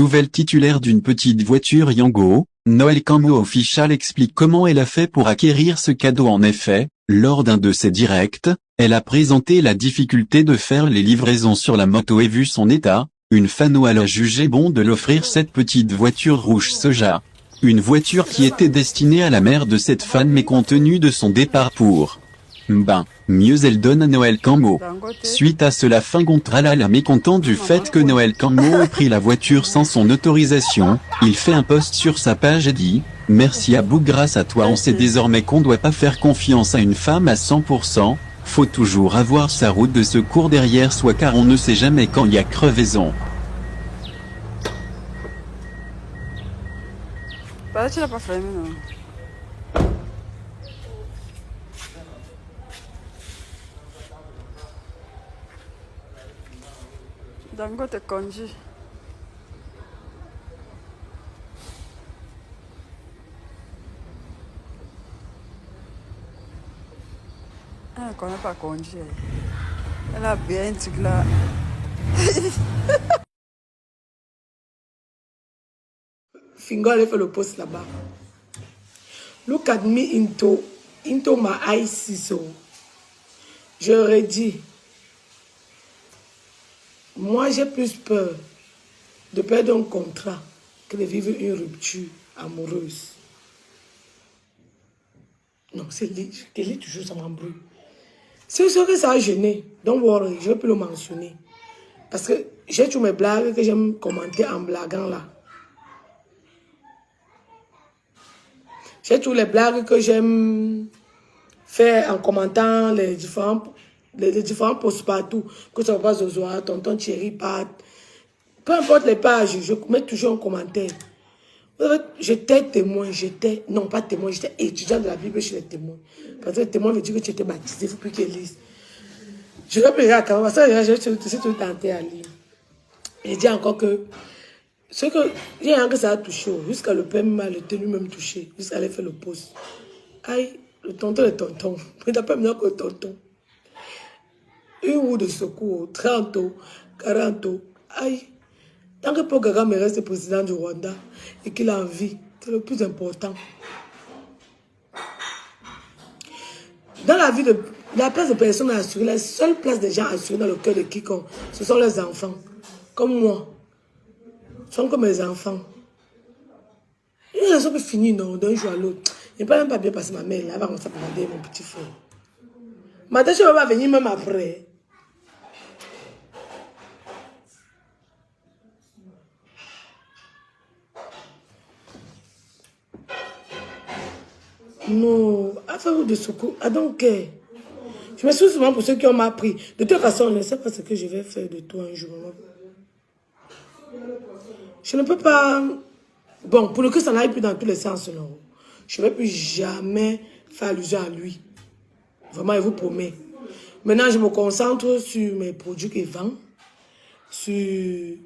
nouvelle titulaire d'une petite voiture Yango, Noël Cammo Official explique comment elle a fait pour acquérir ce cadeau. En effet, lors d'un de ses directs, elle a présenté la difficulté de faire les livraisons sur la moto et vu son état, une fan a jugé bon de l'offrir cette petite voiture rouge soja. Une voiture qui était destinée à la mère de cette fan mais compte tenu de son départ pour mieux elle donne à Noël Cammo. Suite à cela Fingontralala mécontent du fait que Noël Cammo ait pris la voiture sans son autorisation, il fait un post sur sa page et dit « Merci à Bouk, grâce à toi on sait désormais qu'on doit pas faire confiance à une femme à 100%, faut toujours avoir sa route de secours derrière soi car on ne sait jamais quand il y a crevaison. » Tu l'as pas fait maintenant. Dango te congé. Elle ne connaît pas congé. Elle a bien un truc là. Fingo allait faire le poste là-bas. Look at me into my eyes, so. J'aurais dit, moi j'ai plus peur de perdre un contrat que de vivre une rupture amoureuse. Non, c'est lui toujours ça m'embrouille. C'est sûr que ça a gêné. Don't worry, je ne vais plus le mentionner. Parce que j'ai toutes mes blagues que j'aime commenter en blaguant là. J'ai toutes les blagues que j'aime faire en commentant les différents posts partout. Que ça va Zozoa, tonton Thierry, Pat. Peu importe les pages, je mets toujours un commentaire. J'étais témoin, non pas témoin, j'étais étudiant de la Bible chez les témoins. Parce que les témoins me disent que tu étais baptisé, il ne faut plus qu'ils lisent. Je ne vais plus lire quand même, parce que j'ai tout tenté à lire. Et dit encore que ce que il y a un que ça a touché, jusqu'à le père m'a le tenu même touché, jusqu'à aller faire le poste. Aïe, le tonton, il n'a pas mieux que le tonton. Une roue de secours, 30 ans, 40 ans, aïe. Tant que Paul Kagame reste président du Rwanda et qu'il a envie, c'est le plus important. Dans la vie, la place de personnes assurées, la seule place des gens assurés dans le cœur de quiconque, ce sont les enfants. Comme moi. Ce sont comme mes enfants. Une raison peut finir, non, d'un jour à l'autre. Il n'y a pas même pas bien passer ma mère, là, elle va commencer à demander mon petit frère. Maintenant, je ne vais pas venir même après. Non, affaire de secours, I don't care. Je me suis souvent pour ceux qui ont appris. De toute façon, on ne sait pas ce que je vais faire de toi un jour. Je ne peux pas... Bon, pour le que ça n'aille plus dans tous les sens, non. Je ne vais plus jamais faire allusion à lui. Vraiment, je vous promets. Maintenant, je me concentre sur mes produits qu'il vend. Sur...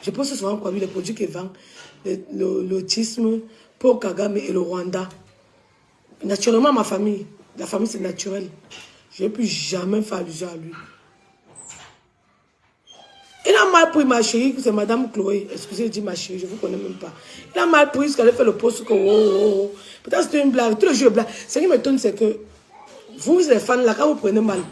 Je pense souvent quoi, lui, les produits qu'il vend. L'autisme, Paul Kagame et le Rwanda. Naturellement, ma famille. La famille, c'est naturel. Je ne vais plus jamais faire allusion à lui. Il a mal pris ma chérie, c'est Madame Chloé. Excusez, je dis ma chérie, je ne vous connais même pas. Il a mal pris parce qu'elle a fait le poste que Peut-être c'était une blague, tout le jeu est blague. Ce qui m'étonne, c'est que vous, les fans, là, quand vous prenez mal,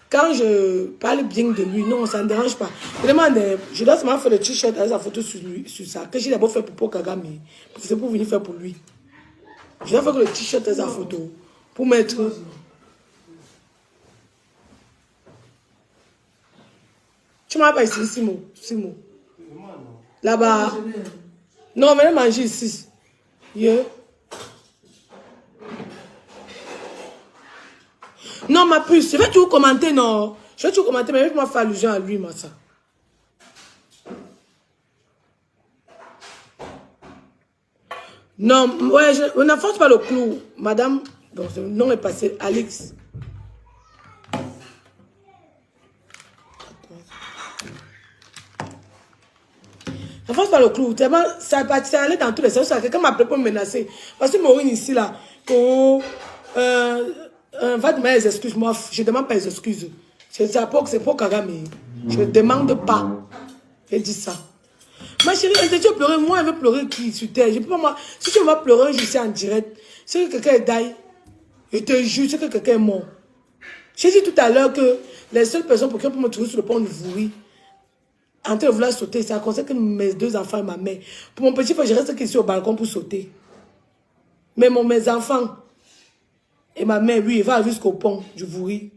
quand je parle bien de lui, non, ça ne dérange pas. Je dois seulement faire le t-shirt avec sa photo sur lui, sur ça, que j'ai d'abord fait pour Paul Kagame. C'est pour venir faire pour lui. Je dois faire que le t-shirt avec sa photo, pour mettre... Tu m'as pas ici, Simo. Là-bas. Non, venez manger ici. Yeah. Non, ma puce, je vais tout commenter, non. Je vais tout commenter, mais je vais faire allusion à lui, moi, ça. Non, ouais, on n'enfonce pas le clou. Madame, donc, le nom est passé, Alex. N'enfonce pas le clou. Tellement, ça allait dans tous les sens. Quelqu'un m'a appelé pour me menacer. Parce que Maureen ici, là, va demander des excuses. Moi, je ne demande pas des excuses. C'est pour Kagame. Je ne demande pas. J'ai dit ça. Ma chérie, elle te dit pleurer. Moi, elle veut pleurer qui sur terre. Je peux pas, moi. Si tu vas pleurer, je suis en direct. C'est que quelqu'un est d'ailleurs. Je te jure, c'est que quelqu'un est mort. J'ai dit tout à l'heure que les seules personnes pour qui on peut me trouver sur le pont de Vouri, en train de vouloir sauter, ça concerne que mes 2 enfants et ma mère. Pour mon petit frère, je reste ici au balcon pour sauter. Mais mes enfants et ma mère, oui, ils vont jusqu'au pont du Vouri.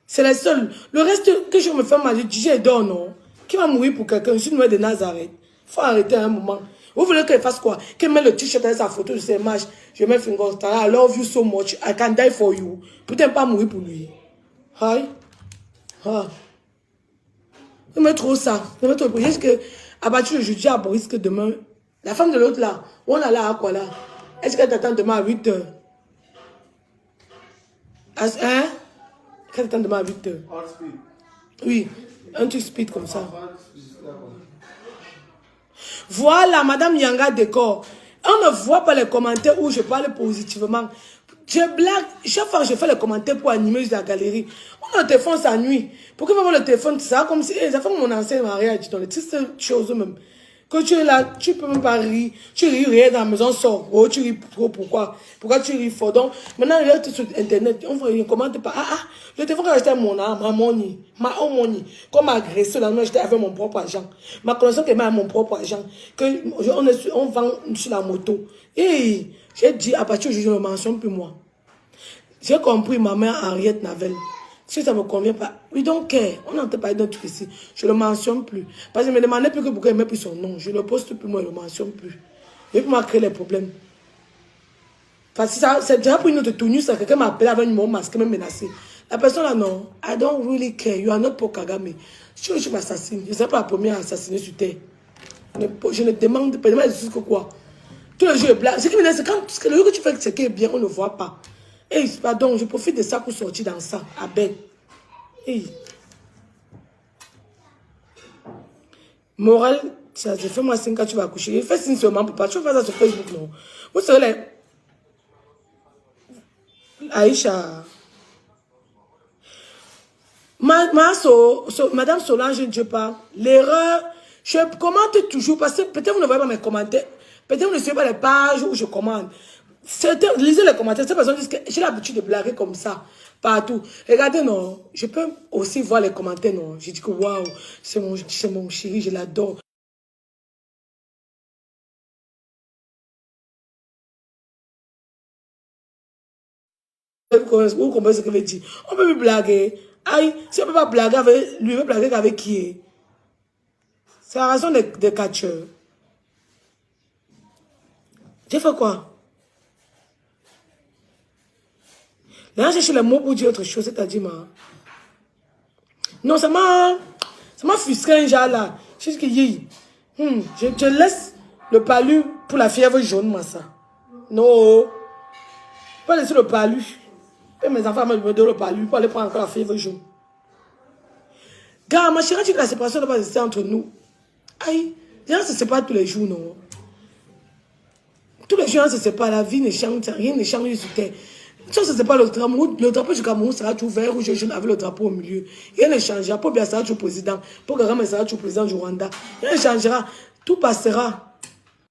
C'est les seuls. Le reste que je me fais mal, j'ai dors, non. Qui va mourir pour quelqu'un? Je suis nourrie de Nazareth. Il faut arrêter un moment. Vous voulez qu'elle fasse quoi? Qu'elle mette le t-shirt avec sa photo de ses matchs. Je mets Finger Star. I love you so much. I can die for you. Peut-être pas mourir pour lui. Hi. Ah. Je mets trop ça. Je mets trop. Juste que, à partir de jeudi, à Boris, que demain, la femme de l'autre là, on a là à quoi là? Est-ce qu'elle t'attend demain à 8 h? Hein? Qu'elle t'attend demain à 8 h? Oui. Un truc speed comme ça. Voilà, Madame Yanga Décor. On ne voit pas les commentaires où je parle positivement. Je blague. Chaque fois que je fais les commentaires pour animer la galerie, on a le téléphone ça nuit. Pourquoi vraiment le téléphone, ça comme si, ça fait mon ancien mariage, dans les tristes choses même. Quand tu es là, tu peux même pas rire. Tu ris rien dans la maison, sort. Oh, tu ris trop, pourquoi? Pourquoi tu ris fort? Donc, maintenant, il est sur Internet, on commente pas. Le téléphone que j'ai acheté à mon âme, ma money, ma own money. Comme agressé, là, j'étais avec mon propre agent. Ma connaissance qui est à mon propre agent. On vend sur la moto. Et j'ai dit, à partir du jour, je ne mentionne plus moi. J'ai compris ma mère Henriette Navel. Si ça ne me convient pas, oui donc, on n'entend pas d'un truc ici. Je ne le mentionne plus. Parce que je me demandais plus que pourquoi il met plus son nom. Je ne le poste plus, moi, je ne le mentionne plus. Et puis, moi, créer les problèmes. Parce que c'est déjà pour une autre tenue, ça, quelqu'un m'a appelé avec un numéro masqué, même menacé. La personne là, non, I don't really care. You are not pour Kagame. Si je m'assassine, je ne serai pas la première à assassiner sur terre. Je ne demande pas, que quoi. Tous les jours, blague. Ce qui me dit, c'est quand le jour que tu fais ce qui est bien, on ne voit pas. Hey, pardon, je profite de ça pour sortir dans ça, à Ben. Hey. Morale, ça se fait moi 5 ans, tu vas coucher. Fais signe seulement pour pas. Tu vas faire ça sur Facebook, non? Vous savez, Aïcha. Madame Solange, je parle. L'erreur, je commente toujours parce que peut-être vous ne voyez pas mes commentaires. Peut-être vous ne suivez pas les pages où je commande. Lisez les commentaires. Ces personnes disent que j'ai l'habitude de blaguer comme ça, partout. Regardez, non. Je peux aussi voir les commentaires, non. Je dis que waouh, c'est mon chéri, je l'adore. Vous comprenez ce que je veux dire? On peut plus blaguer. Aïe, si on ne peut pas blaguer avec lui, on peut blaguer avec qui est. C'est la raison des catcheurs. J'ai fait quoi? Là, j'ai cherché les mots pour dire autre chose, c'est-à-dire, non, ça m'a frustré un genre là. Je dis que je laisse le palu pour la fièvre jaune, moi, ça. Non. Pas laisser le palu. Et mes enfants me donnent le palu pour aller prendre encore la fièvre jaune. Gars, ma chérie, tu dis que la séparation ne va pas rester entre nous. Aïe, les gens ne se séparent tous les jours, non. Tous les jours, on se sépare, la vie ne change, rien ne change sur terre. Si on se sépare, le drapeau du Cameroun sera toujours vert, rouge, jaune, avec le drapeau au milieu. Rien ne changera. Pour bien sera toujours président. Pour Kagame sera toujours président du Rwanda. Rien ne changera. Tout passera.